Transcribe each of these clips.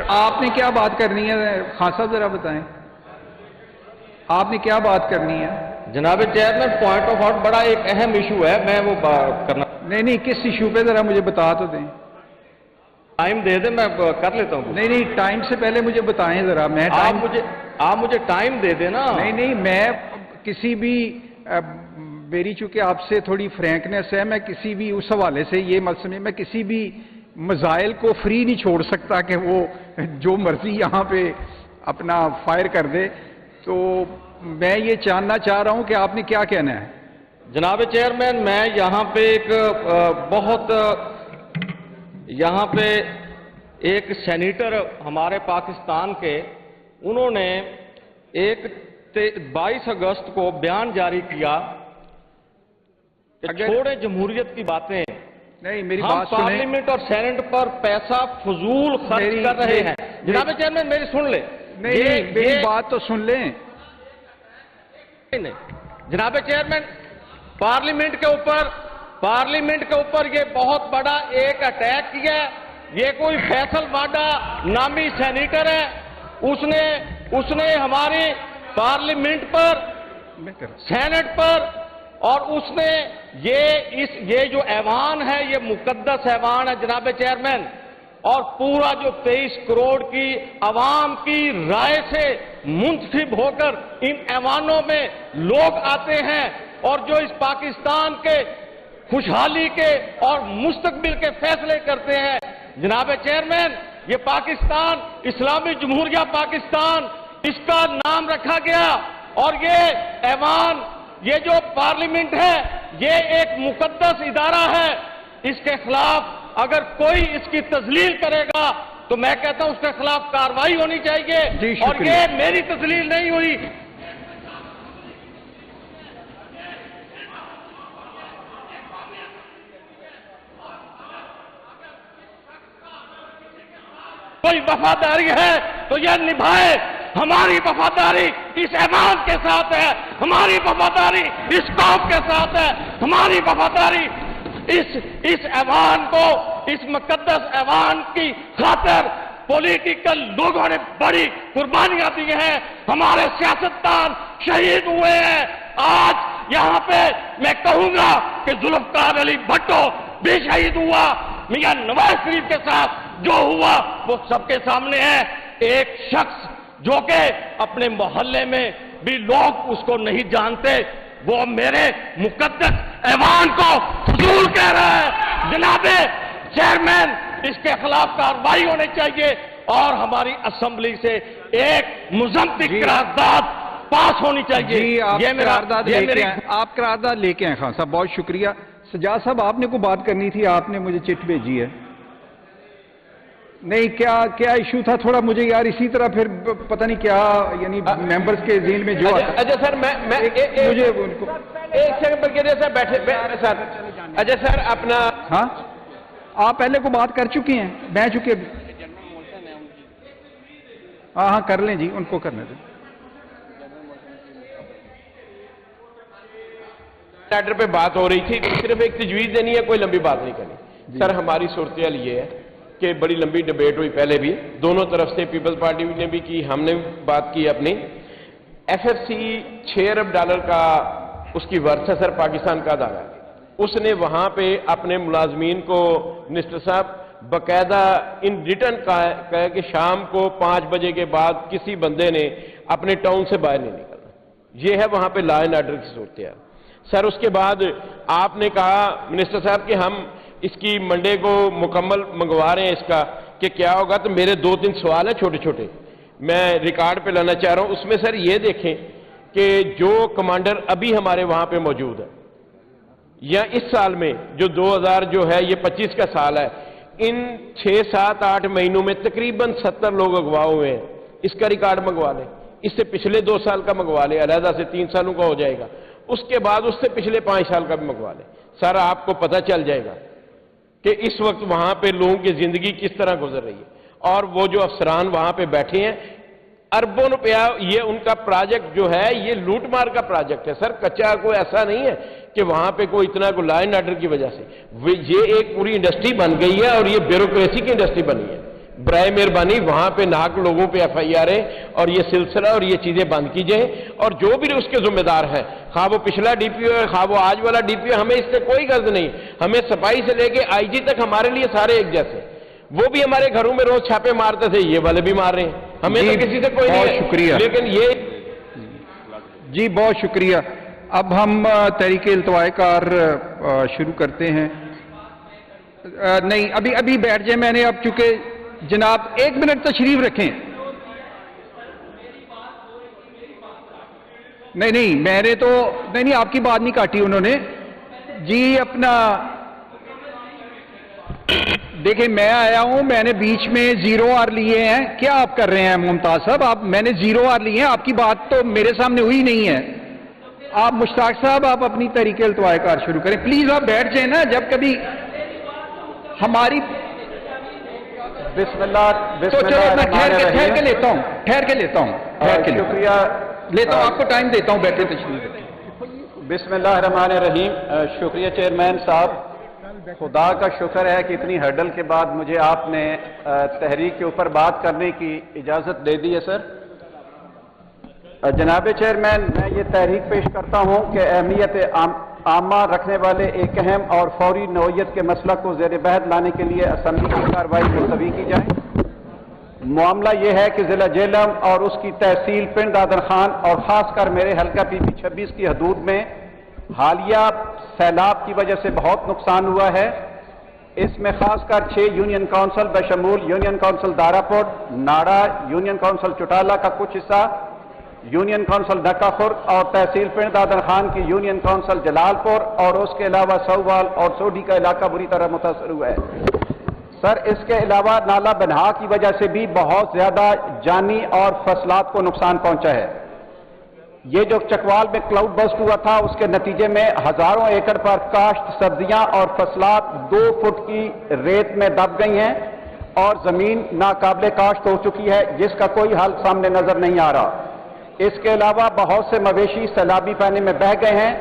آپ نے کیا بات کرنی ہے خان صاحب ذرا بتائیں، آپ نے کیا بات کرنی ہے؟ جناب چیئرمین پوائنٹ آف آؤٹ بڑا ایک اہم ایشو ہے، میں وہ کرنا نہیں کس ایشو پہ ذرا مجھے بتا تو دیں۔ ٹائم دے دیں، میں کر لیتا ہوں۔ نہیں ٹائم سے پہلے مجھے بتائیں ذرا، میں آپ مجھے ٹائم دے دیں نا۔ نہیں میں کسی بھی میری چونکہ آپ سے تھوڑی فرینکنیس ہے، میں کسی بھی اس حوالے سے یہ مت سمجھیں، میں کسی بھی مسائل کو فری نہیں چھوڑ سکتا کہ وہ جو مرضی یہاں پہ اپنا فائر کر دے، تو میں یہ جاننا چاہ رہا ہوں کہ آپ نے کیا کہنا ہے۔ جناب چیئرمین میں یہاں پہ ایک سینیٹر ہمارے پاکستان کے، انہوں نے ایک 22 اگست کو بیان جاری کیا کہ چھوڑیں جمہوریت کی باتیں، نہیں میری ہم بات سنیں، پارلیمنٹ اور سینٹ پر پیسہ فضول خرچ کر رہے ہیں۔ جناب چیئرمین میری سن لیں، نہیں میری بات تو سن لیں۔ نہیں جناب چیئرمین پارلیمنٹ کے اوپر یہ بہت بڑا ایک اٹیک کیا ہے۔ یہ کوئی فیصل واڈا نامی سینیٹر ہے، اس نے ہماری پارلیمنٹ پر، سینٹ پر، اور اس نے یہ جو ایوان ہے یہ مقدس ایوان ہے جناب چیئرمین، اور پورا جو 23 کروڑ کی عوام کی رائے سے منتخب ہو کر ان ایوانوں میں لوگ آتے ہیں اور جو اس پاکستان کے خوشحالی کے اور مستقبل کے فیصلے کرتے ہیں۔ جناب چیئرمین یہ پاکستان اسلامی جمہوریہ پاکستان اس کا نام رکھا گیا، اور یہ ایوان، یہ جو پارلیمنٹ ہے یہ ایک مقدس ادارہ ہے، اس کے خلاف اگر کوئی اس کی تذلیل کرے گا تو میں کہتا ہوں اس کے خلاف کارروائی ہونی چاہیے، اور یہ میری تذلیل نہیں ہوئی۔ کوئی وفاداری ہے تو یہ نبھائے، ہماری وفاداری اس ایوان کے ساتھ ہے، ہماری وفاداری اس قوم کے ساتھ ہے، ہماری وفاداری اس ایوان کو، اس مقدس ایوان کی خاطر پولیٹیکل لوگوں نے بڑی قربانیاں دی ہیں، ہمارے سیاستدان شہید ہوئے ہیں۔ آج یہاں پہ میں کہوں گا کہ ذوالفقار علی بھٹو بھی شہید ہوا، میاں نواز شریف کے ساتھ جو ہوا وہ سب کے سامنے ہے۔ ایک شخص جو کہ اپنے محلے میں بھی لوگ اس کو نہیں جانتے، وہ میرے مقدس ایوان کو فضول کہہ رہا ہے۔ جناب چیئرمین اس کے خلاف کارروائی ہونی چاہیے، اور ہماری اسمبلی سے ایک مذمتی قرارداد پاس ہونی چاہیے۔ جی آپ قرارداد لے کے آئے خان صاحب، بہت شکریہ۔ سجاد صاحب آپ نے کوئی بات کرنی تھی، آپ نے مجھے چٹ بھیجی ہے۔ نہیں کیا ایشو تھا تھوڑا مجھے یار، اسی طرح پھر پتہ نہیں کیا یعنی ممبرز کے ذہن میں جو آتا۔ اجے سر میں مجھے ان کو ایک سیکنڈ پر کہتے ہیں بیٹھے سر، اجے سر اپنا، ہاں آپ پہلے کو بات کر چکے ہیں، میں چکے، ہاں کر لیں جی، ان کو کرنے دیں۔ لیٹر پہ بات ہو رہی تھی، صرف ایک تجویز دینی ہے، کوئی لمبی بات نہیں کرنی۔ سر ہماری صورتحال یہ ہے کہ بڑی لمبی ڈیبیٹ ہوئی پہلے بھی، دونوں طرف سے، پیپلز پارٹی نے بھی کی، ہم نے بھی بات کی اپنی۔ ایف ایف سی $6 ارب کا اس کی ورثہ سر پاکستان کا ادارہ ہے، اس نے وہاں پہ اپنے ملازمین کو منسٹر صاحب باقاعدہ ان ریٹرن کہا کہ شام کو 5 بجے کے بعد کسی بندے نے اپنے ٹاؤن سے باہر نہیں نکلنا۔ یہ ہے وہاں پہ لا اینڈ آرڈر کی صورتحال۔ سر اس کے بعد آپ نے کہا منسٹر صاحب کہ ہم اس کی منڈے کو مکمل منگوا رہے ہیں اس کا کہ کیا ہوگا، تو میرے 2-3 سوال ہیں چھوٹے چھوٹے میں ریکارڈ پہ لانا چاہ رہا ہوں۔ اس میں سر یہ دیکھیں کہ جو کمانڈر ابھی ہمارے وہاں پہ موجود ہے، یا اس سال میں جو 2000 جو ہے یہ 25 کا سال ہے، ان 6-7-8 مہینوں میں تقریباً 70 لوگ اغوا ہوئے ہیں، اس کا ریکارڈ منگوا لیں۔ اس سے پچھلے 2 سال کا منگوا لیں، علیحدہ سے 3 سالوں کا ہو جائے گا، اس کے بعد اس سے پچھلے 5 سال کا بھی منگوا لیں۔ سر آپ کو پتہ چل جائے گا کہ اس وقت وہاں پہ لوگوں کی زندگی کس طرح گزر رہی ہے، اور وہ جو افسران وہاں پہ بیٹھے ہیں، اربوں روپیہ یہ ان کا پروجیکٹ جو ہے یہ لوٹ مار کا پروجیکٹ ہے سر، کچا کوئی ایسا نہیں ہے کہ وہاں پہ کوئی اتنا کوئی لا اینڈ آرڈر کی وجہ سے، یہ ایک پوری انڈسٹری بن گئی ہے، اور یہ بیوروکریسی کی انڈسٹری بنی ہے۔ برائے مہربانی وہاں پہ ناحق لوگوں پہ FIR اور یہ سلسلہ اور یہ چیزیں بند کیجئے، اور جو بھی اس کے ذمہ دار ہیں، خواہ وہ پچھلا DPO ہے، خواہ وہ آج والا DPO، ہمیں اس سے کوئی غرض نہیں، ہمیں صفائی سے لے کے IG تک ہمارے لیے سارے ایک جیسے، وہ بھی ہمارے گھروں میں روز چھاپے مارتے تھے، یہ والے بھی مار رہے ہیں، ہمیں تو کسی سے کوئی نہیں ہے، شکریہ، لیکن یہ جی بہت شکریہ۔ اب ہم تحریک التواء کار شروع کرتے ہیں۔ نہیں ابھی بیٹھ جائیں، میں نے اب چونکہ جناب 1 منٹ تشریف رکھیں۔ نہیں میں نے تو نہیں آپ کی بات نہیں کاٹی انہوں نے جی۔ اپنا دیکھیں میں آیا ہوں، میں نے بیچ میں 0 آر لیے ہیں، کیا آپ کر رہے ہیں ممتاز صاحب؟ میں نے 0 آر لیے ہیں، آپ کی بات تو میرے سامنے ہوئی نہیں ہے۔ آپ مشتاق صاحب آپ اپنی تحریک التواء کار شروع کریں پلیز، آپ بیٹھ جائیں نا، جب کبھی ہماری بسم اللہ تو چلو میں ٹھہر کے لیتا ہوں شکریہ لیتا ہوں، آپ کو ٹائم دیتا ہوں، بیٹھے تشریف رکھیں۔ بسم اللہ الرحمن الرحیم۔ شکریہ چیئرمین صاحب، خدا کا شکر ہے کہ اتنی ہرڈل کے بعد مجھے آپ نے تحریک کے اوپر بات کرنے کی اجازت دے دی ہے سر۔ جناب چیئرمین، میں یہ تحریک پیش کرتا ہوں کہ اہمیت عامہ رکھنے والے ایک اہم اور فوری نوعیت کے مسئلہ کو زیر بحث لانے کے لیے اسمبلی کی کارروائی ملتوی کی جائے۔ معاملہ یہ ہے کہ ضلع جہلم اور اس کی تحصیل پنڈ دادر خان اور خاص کر میرے حلقہ PP 26 کی حدود میں حالیہ سیلاب کی وجہ سے بہت نقصان ہوا ہے۔ اس میں خاص کر 6 یونین کونسل بشمول یونین کونسل داراپور، ناڑا، یونین کونسل چٹالہ کا کچھ حصہ، یونین کونسل ڈکا خورد اور تحصیل پنڈ دادر خان کی یونین کونسل جلال پور اور اس کے علاوہ سووال اور سوڈی کا علاقہ بری طرح متاثر ہوا ہے۔ سر اس کے علاوہ نالا بنہا کی وجہ سے بھی بہت زیادہ جانی اور فصلات کو نقصان پہنچا ہے۔ یہ جو چکوال میں کلاؤڈ بسٹ ہوا تھا اس کے نتیجے میں ہزاروں ایکڑ پر کاشت سبزیاں اور فصلات 2 فٹ کی ریت میں دب گئی ہیں اور زمین ناقابل کاشت ہو چکی ہے، جس کا کوئی حل سامنے نظر نہیں آ رہا۔ اس کے علاوہ بہت سے مویشی سیلابی پانی میں بہہ گئے ہیں،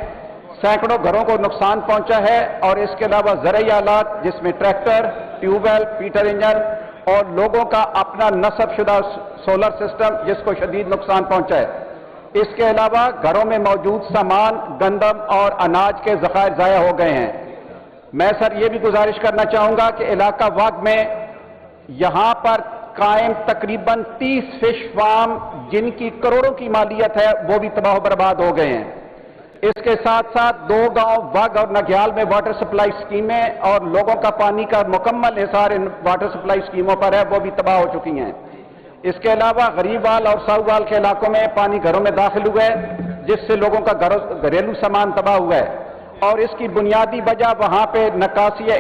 سینکڑوں گھروں کو نقصان پہنچا ہے، اور اس کے علاوہ زرعی آلات جس میں tractor, tube well, Peter engine اور لوگوں کا اپنا نصب شدہ سولر سسٹم جس کو شدید نقصان پہنچا ہے۔ اس کے علاوہ گھروں میں موجود سامان، گندم اور اناج کے ذخائر ضائع ہو گئے ہیں۔ میں سر یہ بھی گزارش کرنا چاہوں گا کہ علاقہ واگ میں یہاں پر قائم تقریباً 30 فش فارم جن کی کروڑوں کی مالیت ہے وہ بھی تباہ و برباد ہو گئے ہیں۔ اس کے ساتھ ساتھ 2 گاؤں واگ اور نگیال میں واٹر سپلائی سکیمیں اور لوگوں کا پانی کا مکمل حصار ان واٹر سپلائی سکیموں پر ہے، وہ بھی تباہ ہو چکی ہیں۔ اس کے علاوہ غریبوال اور ساؤوال کے علاقوں میں پانی گھروں میں داخل ہوا ہے، جس سے لوگوں کا گھریلو سامان تباہ ہوا ہے، اور اس کی بنیادی وجہ وہاں پہ نکاسی